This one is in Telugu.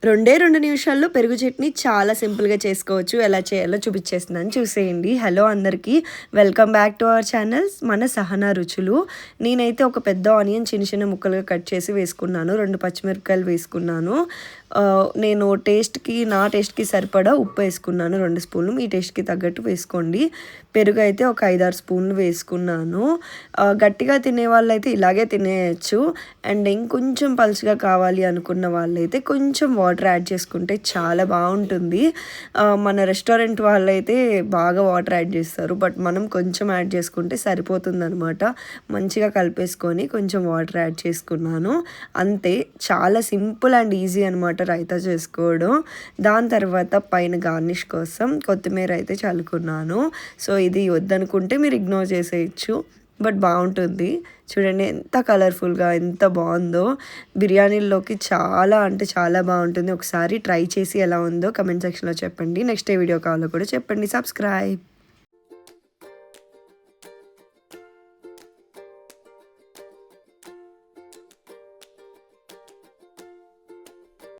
2 నిమిషాల్లో పెరుగు చట్నీ చాలా సింపుల్‌గా చేసుకోవచ్చు. ఎలా చేయాలో చూపిచ్చేస్తున్నాను చూసేయండి. హలో అందరికీ. Welcome back to our channels మన సహనా రుచులు. నేనైతే ఒక పెద్ద ఆనియన్ చిన్న చిన్న ముక్కలుగా కట్ చేసి వేసుకున్నాను. 2 పచ్చిమిరపకాయలు వేసుకున్నాను. నేను నా టేస్ట్‌కి సరిపడా ఉప్పు వేసుకున్నాను 2 స్పూన్లు. మీ టేస్ట్‌కి తగ్గట్టు వేసుకోండి. పెరుగు అయితే ఒక 5, 6 స్పూన్లు వేసుకున్నాను. గట్టిగా తినేవాళ్ళైతే ఇలాగే తినేయొచ్చు. అండ్ ఇంకొంచెం పలుచగా కావాలి అనుకున్న వాళ్ళైతే కొంచెం వాటర్ యాడ్ చేసుకుంటే చాలా బాగుంటుంది. మన రెస్టారెంట్ వాళ్ళైతే బాగా వాటర్ యాడ్ చేస్తారు. బట్ మనం కొంచెం యాడ్ చేసుకుంటే సరిపోతుందనమాట. మంచిగా కలిపేసుకొని కొంచెం వాటర్ యాడ్ చేసుకున్నాను. అంతే, చాలా సింపుల్ అండ్ ఈజీ అనమాట రైతా చేసుకోవడం. దాని తర్వాత పైన గార్నిష్ కోసం కొత్తిమీర అయితే చల్లుకున్నాను. సో ఇది వద్దనుకుంటే మీరు ఇగ్నోర్ చేసేయచ్చు. బట్ బాగుంటుంది. చూడండి ఎంత కలర్ఫుల్గా ఎంత బాగుందో. బిర్యానీల్లోకి చాలా అంటే చాలా బాగుంటుంది. ఒకసారి ట్రై చేసి ఎలా ఉందో కమెంట్ సెక్షన్లో చెప్పండి. నెక్స్ట్ ఏ వీడియో కావాలో కూడా చెప్పండి. సబ్స్క్రైబ్.